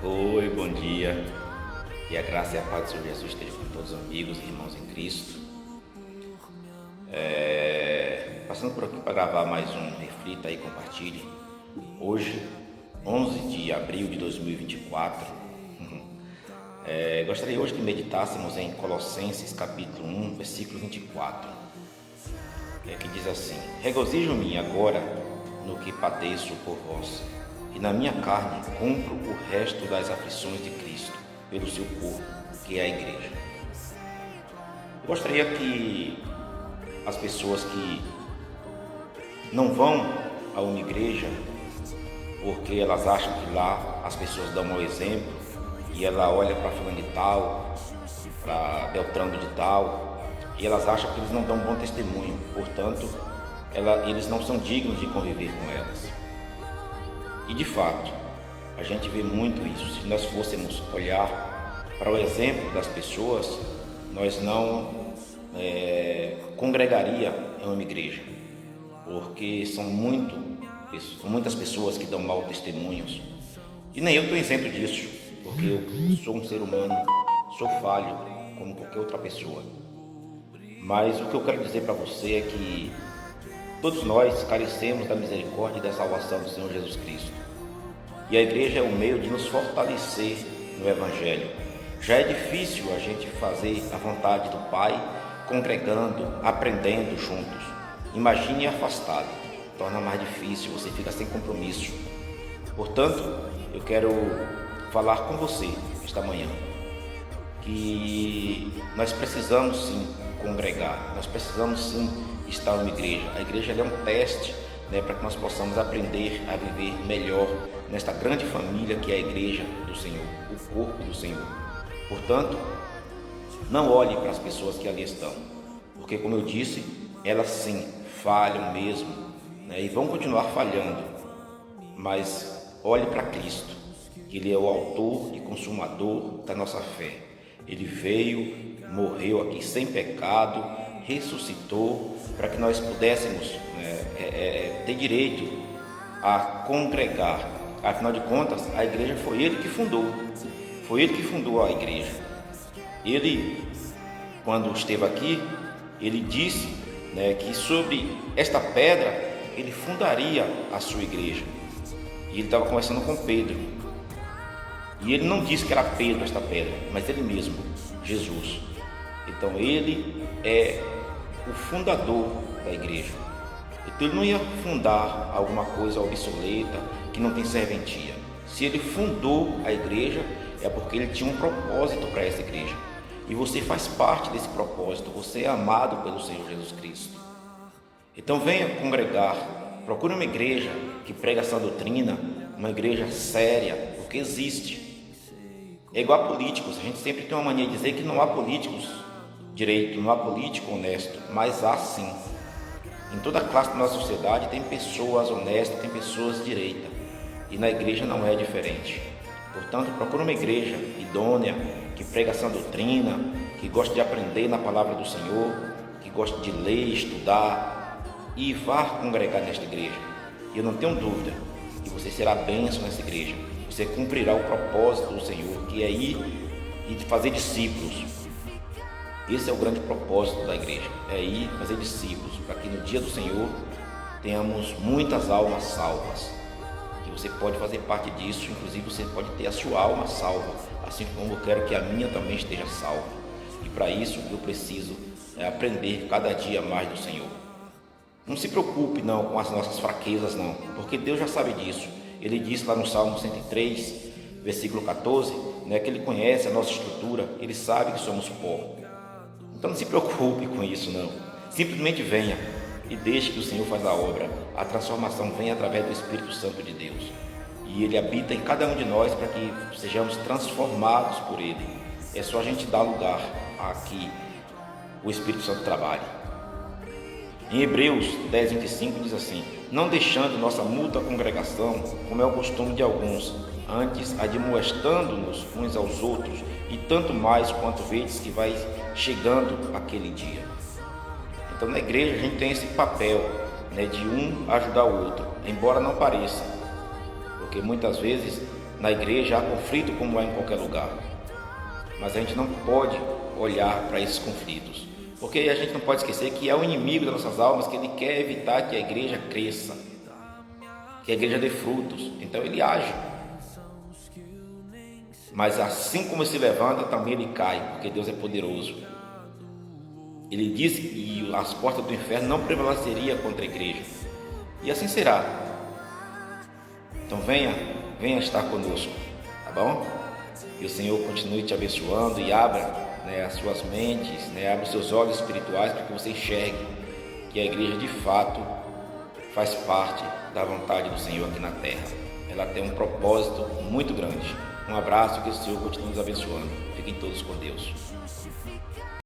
Oi, bom dia. Que a graça e a paz do Senhor Jesus estejam com todos os amigos e irmãos em Cristo. Passando por aqui para gravar mais um Reflita e Compartilhe. Hoje, 11 de abril de 2024. Gostaria hoje que meditássemos em Colossenses capítulo 1, versículo 24. Que diz assim: Regozijo-me agora no que padeço por vós, e na minha carne cumpro o resto das aflições de Cristo, pelo seu corpo, que é a igreja. Eu gostaria que as pessoas que não vão a uma igreja porque elas acham que lá as pessoas dão mau exemplo, e ela olha para fulano de tal, para Beltrano de tal, e elas acham que eles não dão bom testemunho, portanto, eles não são dignos de conviver com elas. E de fato, a gente vê muito isso. Se nós fôssemos olhar para o exemplo das pessoas, nós não congregaria em uma igreja, porque são muitas pessoas que dão mau testemunhos. E nem eu estou isento disso, porque eu sou um ser humano, sou falho como qualquer outra pessoa. Mas o que eu quero dizer para você é que todos nós carecemos da misericórdia e da salvação do Senhor Jesus Cristo. E a igreja é o meio de nos fortalecer no Evangelho. Já é difícil a gente fazer a vontade do Pai, congregando, aprendendo juntos. Imagine afastado, torna mais difícil, você fica sem compromisso. Portanto, eu quero falar com você esta manhã que nós precisamos sim congregar, nós precisamos sim estar em uma igreja. A igreja é um teste, para que nós possamos aprender a viver melhor nesta grande família que é a igreja do Senhor, o corpo do Senhor. Portanto, não olhe para as pessoas que ali estão, porque, como eu disse, elas sim falham mesmo, e vão continuar falhando, mas olhe para Cristo, que Ele é o autor e consumador da nossa fé. Ele veio, morreu aqui sem pecado, ressuscitou para que nós pudéssemos ter direito a congregar. Afinal de contas, a igreja foi Ele que fundou a igreja. Ele, quando esteve aqui, Ele disse que sobre esta pedra Ele fundaria a sua igreja. E Ele estava conversando com Pedro. E Ele não disse que era Pedro esta pedra, mas Ele mesmo, Jesus. Então Ele é o fundador da igreja. Então Ele não ia fundar alguma coisa obsoleta, que não tem serventia. Se Ele fundou a igreja, é porque Ele tinha um propósito para essa igreja. E você faz parte desse propósito, você é amado pelo Senhor Jesus Cristo. Então venha congregar, procure uma igreja que prega essa doutrina, uma igreja séria, porque existe. É igual a políticos, a gente sempre tem uma mania de dizer que não há políticos direito, não há político honesto, mas há sim. Em toda a classe da nossa sociedade tem pessoas honestas, tem pessoas direitas, e na igreja não é diferente. Portanto, procure uma igreja idônea, que prega essa doutrina, que gosta de aprender na palavra do Senhor, que gosta de ler, estudar, e vá congregar nesta igreja. E eu não tenho dúvida que você será bênção nessa igreja. Você cumprirá o propósito do Senhor, que é ir e fazer discípulos. Esse é o grande propósito da igreja, é ir fazer discípulos, para que no dia do Senhor tenhamos muitas almas salvas. E você pode fazer parte disso, inclusive você pode ter a sua alma salva, assim como eu quero que a minha também esteja salva. E para isso eu preciso aprender cada dia mais do Senhor. Não se preocupe não com as nossas fraquezas não, porque Deus já sabe disso. Ele disse lá no Salmo 103, versículo 14, que Ele conhece a nossa estrutura, Ele sabe que somos pó. Então não se preocupe com isso não, simplesmente venha e deixe que o Senhor faça a obra. A transformação vem através do Espírito Santo de Deus, e Ele habita em cada um de nós para que sejamos transformados por Ele. É só a gente dar lugar a que o Espírito Santo trabalhe. Em Hebreus 10, 25 diz assim: não deixando nossa mútua congregação, como é o costume de alguns, antes admoestando-nos uns aos outros, e tanto mais quanto vedes que vai chegando aquele dia. Então na igreja a gente tem esse papel, de um ajudar o outro, embora não pareça, porque muitas vezes na igreja há conflito como há em qualquer lugar, mas a gente não pode olhar para esses conflitos, porque a gente não pode esquecer que é o inimigo das nossas almas, que ele quer evitar que a igreja cresça, que a igreja dê frutos. Então ele age, mas assim como se levanta, também ele cai, porque Deus é poderoso. Ele disse que as portas do inferno não prevaleceriam contra a igreja, e assim será. Então venha estar conosco, tá bom? Que o Senhor continue te abençoando e abra, as suas mentes, abra os seus olhos espirituais para que você enxergue que a igreja de fato faz parte da vontade do Senhor aqui na terra. Ela tem um propósito muito grande. Um abraço, que o Senhor continue nos abençoando. Fiquem todos com Deus.